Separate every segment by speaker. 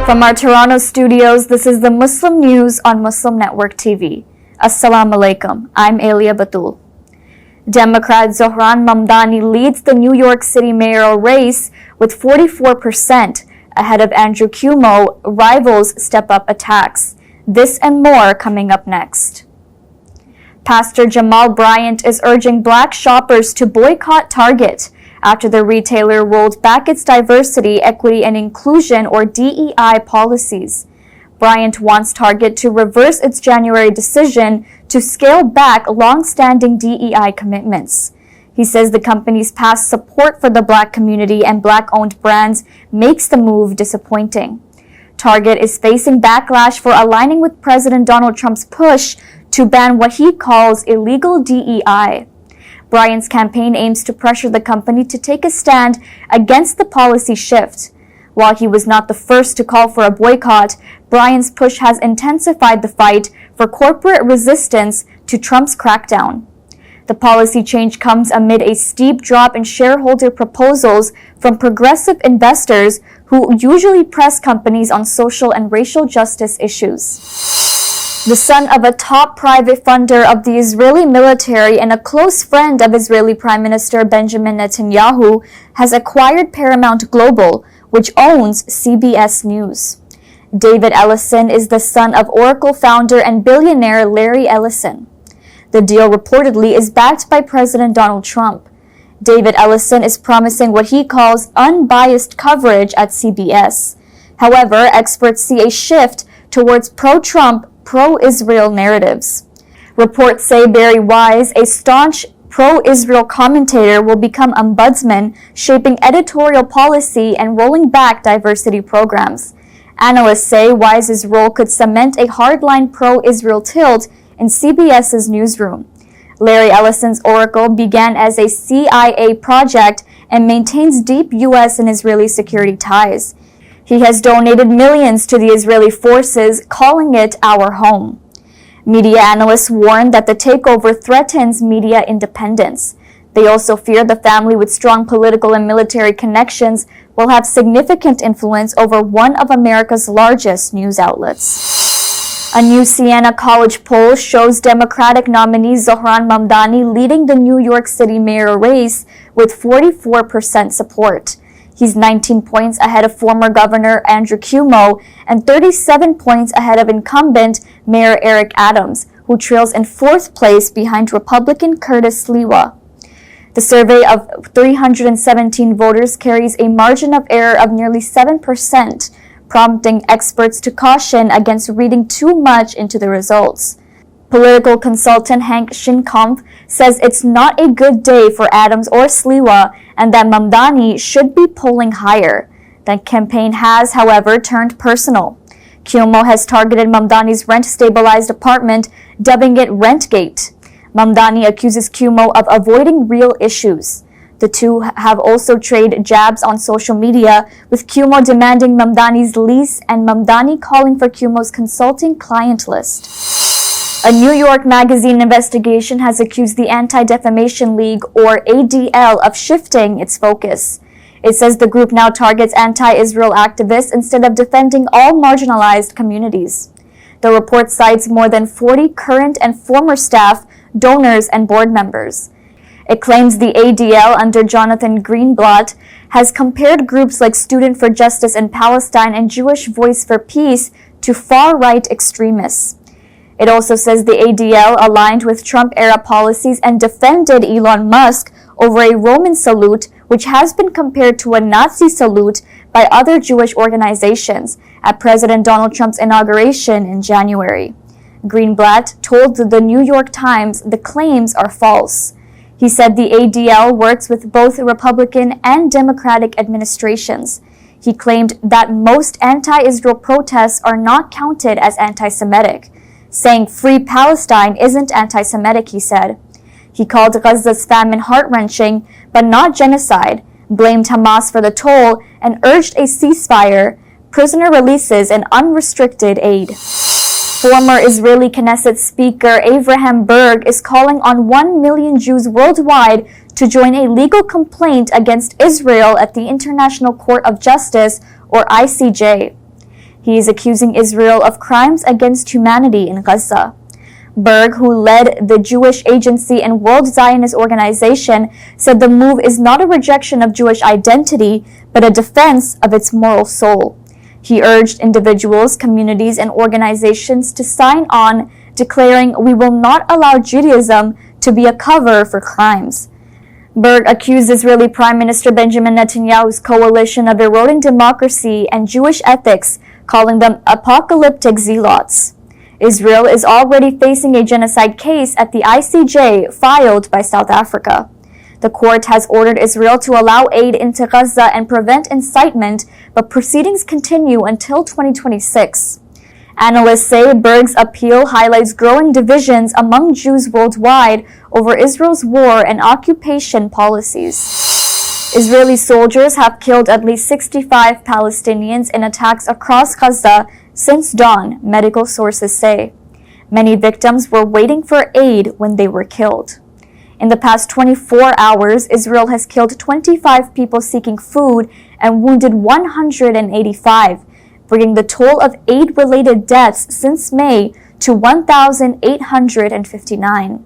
Speaker 1: From our Toronto studios, this is the Muslim News on Muslim Network TV. Assalamu alaikum. I'm Aylia Batool. Democrat Zohran Mamdani leads the New York City mayoral race with 44%, ahead of Andrew Cuomo. Rivals step up attacks. This and more coming up next. Pastor Jamal Bryant is urging Black shoppers to boycott Target after the retailer rolled back its diversity, equity, and inclusion, or DEI, policies. Bryant wants Target to reverse its January decision to scale back long-standing DEI commitments. He says the company's past support for the Black community and Black-owned brands makes the move disappointing. Target is facing backlash for aligning with President Donald Trump's push to ban what he calls illegal DEI. Bryant's campaign aims to pressure the company to take a stand against the policy shift. While he was not the first to call for a boycott, Bryant's push has intensified the fight for corporate resistance to Trump's crackdown. The policy change comes amid a steep drop in shareholder proposals from progressive investors who usually press companies on social and racial justice issues. The son of a top private funder of the Israeli military and a close friend of Israeli Prime Minister Benjamin Netanyahu has acquired Paramount Global, which owns CBS News. David Ellison is the son of Oracle founder and billionaire Larry Ellison. The deal reportedly is backed by President Donald Trump. David Ellison is promising what he calls unbiased coverage at CBS. However, experts see a shift towards pro-Trump, pro-Israel narratives. Reports say Barry Wise, a staunch pro-Israel commentator, will become ombudsman, shaping editorial policy and rolling back diversity programs. Analysts say Wise's role could cement a hardline pro-Israel tilt in CBS's newsroom. Larry Ellison's Oracle began as a CIA project and maintains deep U.S. and Israeli security ties. He has donated millions to the Israeli forces, calling it our home. Media analysts warn that the takeover threatens media independence. They also fear the family with strong political and military connections will have significant influence over one of America's largest news outlets. A new Siena College poll shows Democratic nominee Zohran Mamdani leading the New York City mayoral race with 44% support. He's 19 points ahead of former Governor Andrew Cuomo and 37 points ahead of incumbent Mayor Eric Adams, who trails in fourth place behind Republican Curtis Sliwa. The survey of 317 voters carries a margin of error of nearly 7%, prompting experts to caution against reading too much into the results. Political consultant Hank Shinkampf says it's not a good day for Adams or Sliwa and that Mamdani should be polling higher. The campaign has, however, turned personal. Cuomo has targeted Mamdani's rent-stabilized apartment, dubbing it Rentgate. Mamdani accuses Cuomo of avoiding real issues. The two have also traded jabs on social media, with Cuomo demanding Mamdani's lease and Mamdani calling for Cuomo's consulting client list. A New York Magazine investigation has accused the Anti-Defamation League, or ADL, of shifting its focus. It says the group now targets anti-Israel activists instead of defending all marginalized communities. The report cites more than 40 current and former staff, donors, and board members. It claims the ADL, under Jonathan Greenblat, has compared groups like Student for Justice in Palestine and Jewish Voice for Peace to far-right extremists. It also says the ADL aligned with Trump-era policies and defended Elon Musk over a Roman salute, which has been compared to a Nazi salute by other Jewish organizations at President Donald Trump's inauguration in January. Greenblat told the New York Times the claims are false. He said the ADL works with both Republican and Democratic administrations. He claimed that most anti-Israel protests are not counted as anti-Semitic. Saying Free Palestine isn't anti-Semitic, he said. He called Gaza's famine heart-wrenching, but not genocide, blamed Hamas for the toll, and urged a ceasefire, prisoner releases, and unrestricted aid. Former Israeli Knesset Speaker Avraham Berg is calling on 1 million Jews worldwide to join a legal complaint against Israel at the International Court of Justice, or ICJ. He is accusing Israel of crimes against humanity in Gaza. Berg, who led the Jewish Agency and World Zionist Organization, said the move is not a rejection of Jewish identity, but a defense of its moral soul. He urged individuals, communities, and organizations to sign on, declaring, "We will not allow Judaism to be a cover for crimes." Berg accused Israeli Prime Minister Benjamin Netanyahu's coalition of eroding democracy and Jewish ethics, calling them apocalyptic zealots. Israel is already facing a genocide case at the ICJ filed by South Africa. The court has ordered Israel to allow aid into Gaza and prevent incitement, but proceedings continue until 2026. Analysts say Berg's appeal highlights growing divisions among Jews worldwide over Israel's war and occupation policies. Israeli soldiers have killed at least 65 Palestinians in attacks across Gaza since dawn, medical sources say. Many victims were waiting for aid when they were killed. In the past 24 hours, Israel has killed 25 people seeking food and wounded 185, bringing the toll of aid-related deaths since May to 1,859.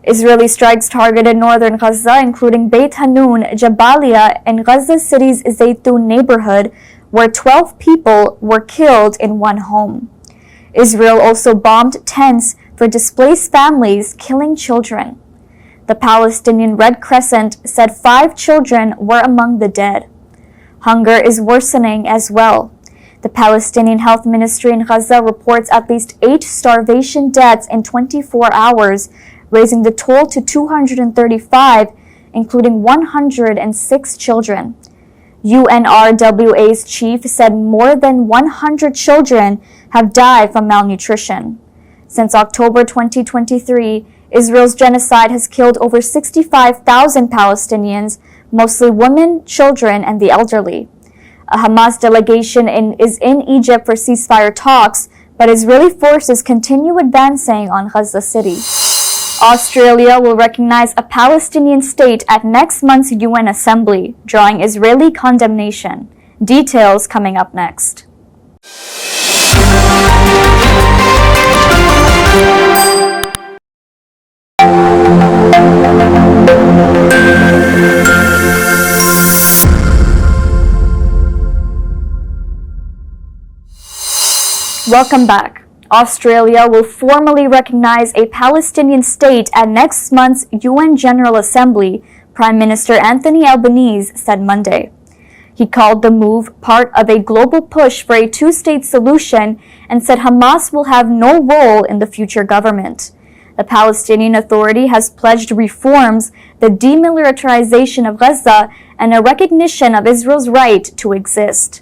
Speaker 1: Israeli strikes targeted northern Gaza, including Beit Hanun, Jabalia, and Gaza City's Zaytun neighborhood, where 12 people were killed in one home. Israel also bombed tents for displaced families, killing children. The Palestinian Red Crescent said 5 children were among the dead. Hunger is worsening as well. The Palestinian Health Ministry in Gaza reports at least 8 starvation deaths in 24 hours, raising the toll to 235, including 106 children. UNRWA's chief said more than 100 children have died from malnutrition. Since October 2023, Israel's genocide has killed over 65,000 Palestinians, mostly women, children, and the elderly. A Hamas delegation is in Egypt for ceasefire talks, but Israeli forces continue advancing on Gaza City. Australia will recognize a Palestinian state at next month's UN Assembly, drawing Israeli condemnation. Details coming up next. Welcome back. Australia will formally recognize a Palestinian state at next month's UN General Assembly, Prime Minister Anthony Albanese said Monday. He called the move part of a global push for a two-state solution and said Hamas will have no role in the future government. The Palestinian Authority has pledged reforms, the demilitarization of Gaza, and a recognition of Israel's right to exist.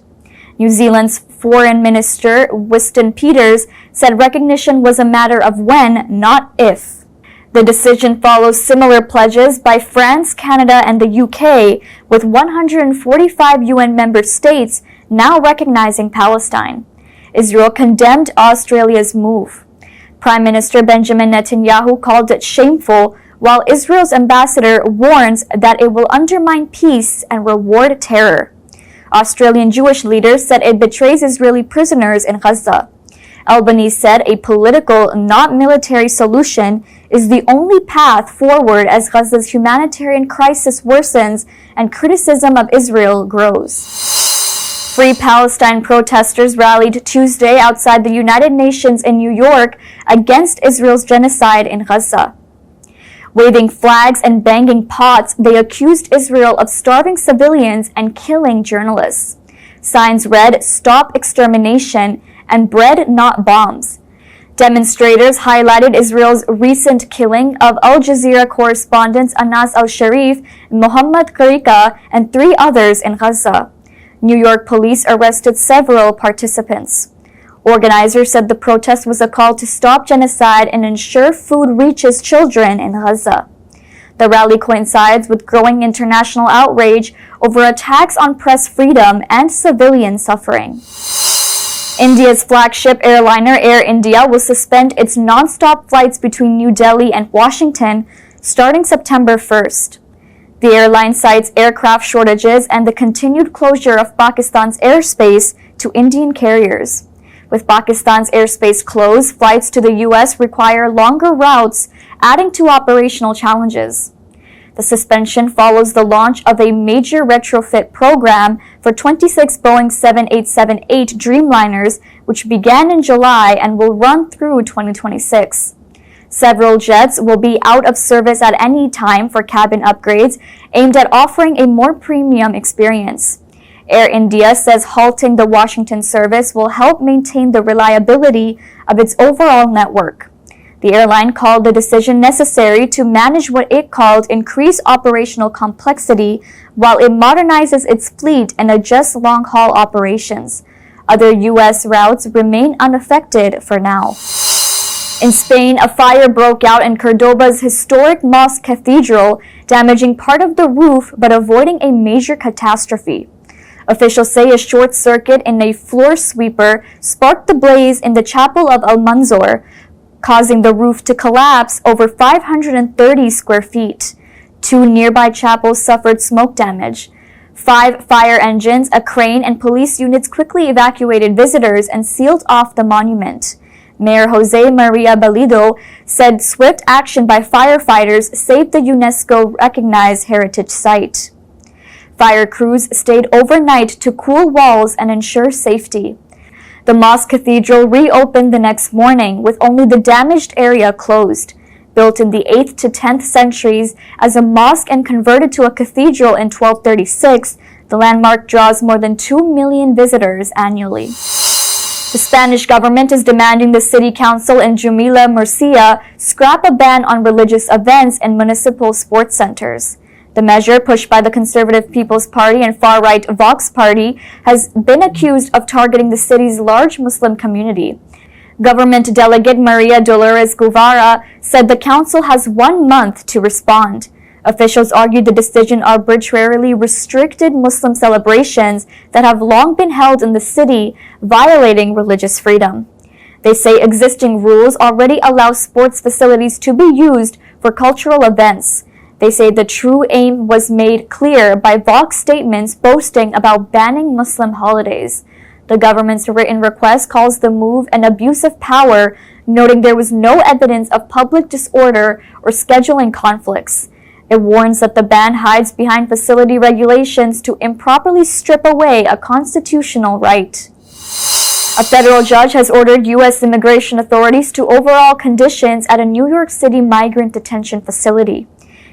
Speaker 1: New Zealand's Foreign Minister Winston Peters said recognition was a matter of when, not if. The decision follows similar pledges by France, Canada, and the UK, with 145 UN member states now recognizing Palestine. Israel condemned Australia's move. Prime Minister Benjamin Netanyahu called it shameful, while Israel's ambassador warns that it will undermine peace and reward terror. Australian Jewish leaders said it betrays Israeli prisoners in Gaza. Albanese said a political, not military solution is the only path forward as Gaza's humanitarian crisis worsens and criticism of Israel grows. Free Palestine protesters rallied Tuesday outside the United Nations in New York against Israel's genocide in Gaza. Waving flags and banging pots, they accused Israel of starving civilians and killing journalists. Signs read, "Stop extermination," and "Bread, not bombs." Demonstrators highlighted Israel's recent killing of Al Jazeera correspondents Anas al-Sharif, Mohammad Karika, and 3 others in Gaza. New York police arrested several participants. Organizers said the protest was a call to stop genocide and ensure food reaches children in Gaza. The rally coincides with growing international outrage over attacks on press freedom and civilian suffering. India's flagship airliner Air India will suspend its non-stop flights between New Delhi and Washington starting September 1st. The airline cites aircraft shortages and the continued closure of Pakistan's airspace to Indian carriers. With Pakistan's airspace closed, flights to the U.S. require longer routes, adding to operational challenges. The suspension follows the launch of a major retrofit program for 26 Boeing 7878 Dreamliners, which began in July and will run through 2026. Several jets will be out of service at any time for cabin upgrades aimed at offering a more premium experience. Air India says halting the Washington service will help maintain the reliability of its overall network. The airline called the decision necessary to manage what it called increased operational complexity while it modernizes its fleet and adjusts long-haul operations. Other U.S. routes remain unaffected for now. In Spain, a fire broke out in Cordoba's historic Mosque Cathedral, damaging part of the roof but avoiding a major catastrophe. Officials say a short circuit in a floor sweeper sparked the blaze in the chapel of Al-Manzor, causing the roof to collapse over 530 square feet. Two nearby chapels suffered smoke damage. 5 fire engines, a crane, and police units quickly evacuated visitors and sealed off the monument. Mayor Jose Maria Balido said swift action by firefighters saved the UNESCO-recognized heritage site. Fire crews stayed overnight to cool walls and ensure safety. The Mosque Cathedral reopened the next morning with only the damaged area closed. Built in the 8th to 10th centuries as a mosque and converted to a cathedral in 1236, the landmark draws more than 2 million visitors annually. The Spanish government is demanding the city council in Jumilla, Murcia, scrap a ban on religious events in municipal sports centers. The measure, pushed by the Conservative People's Party and far-right Vox Party, has been accused of targeting the city's large Muslim community. Government delegate Maria Dolores Guevara said the council has 1 month to respond. Officials argued the decision arbitrarily restricted Muslim celebrations that have long been held in the city, violating religious freedom. They say existing rules already allow sports facilities to be used for cultural events. They say the true aim was made clear by Vox statements boasting about banning Muslim holidays. The government's written request calls the move an abuse of power, noting there was no evidence of public disorder or scheduling conflicts. It warns that the ban hides behind facility regulations to improperly strip away a constitutional right. A federal judge has ordered U.S. immigration authorities to overhaul conditions at a New York City migrant detention facility.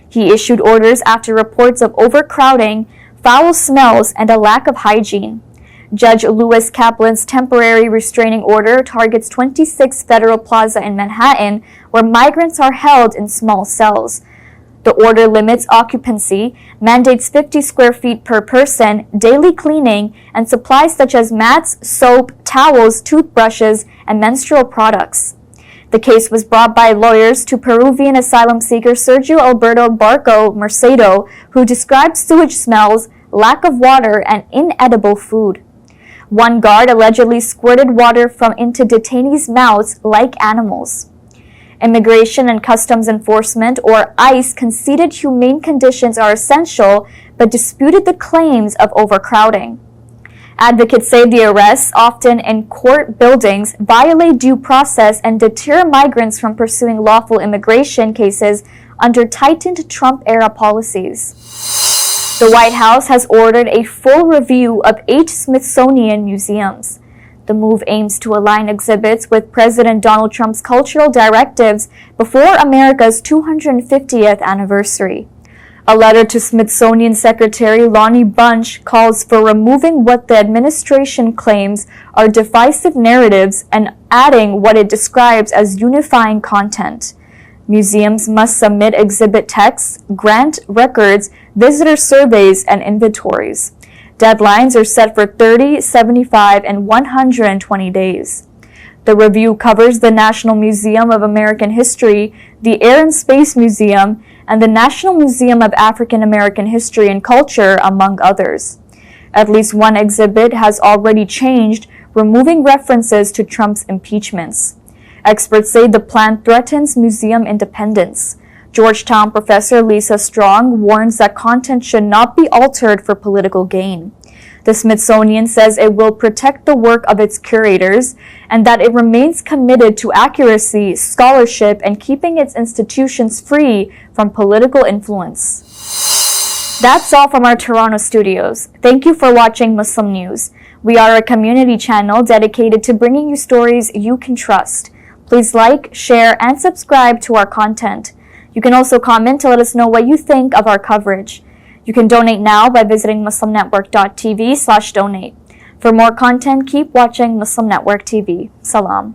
Speaker 1: He issued orders after reports of overcrowding, foul smells, and a lack of hygiene. Judge Lewis Kaplan's temporary restraining order targets 26 Federal Plaza in Manhattan, where migrants are held in small cells. The order limits occupancy, mandates 50 square feet per person, daily cleaning, and supplies such as mats, soap, towels, toothbrushes, and menstrual products. The case was brought by lawyers to Peruvian asylum seeker Sergio Alberto Barco Mercado, who described sewage smells, lack of water, and inedible food. One guard allegedly squirted water into detainees' mouths like animals. Immigration and Customs Enforcement, or ICE, conceded humane conditions are essential, but disputed the claims of overcrowding. Advocates say the arrests, often in court buildings, violate due process and deter migrants from pursuing lawful immigration cases under tightened Trump-era policies. The White House has ordered a full review of 8 Smithsonian museums. The move aims to align exhibits with President Donald Trump's cultural directives before America's 250th anniversary. A letter to Smithsonian Secretary Lonnie Bunch calls for removing what the administration claims are divisive narratives and adding what it describes as unifying content. Museums must submit exhibit texts, grant records, visitor surveys, and inventories. Deadlines are set for 30, 75, and 120 days. The review covers the National Museum of American History, the Air and Space Museum, and the National Museum of African American History and Culture, among others. At least one exhibit has already changed, removing references to Trump's impeachments. Experts say the plan threatens museum independence. Georgetown professor Lisa Strong warns that content should not be altered for political gain. The Smithsonian says it will protect the work of its curators and that it remains committed to accuracy, scholarship, and keeping its institutions free from political influence. That's all from our Toronto studios. Thank you for watching Muslim News. We are a community channel dedicated to bringing you stories you can trust. Please like, share, and subscribe to our content. You can also comment to let us know what you think of our coverage. You can donate now by visiting muslimnetwork.tv/donate. For more content, keep watching Muslim Network TV. Salam.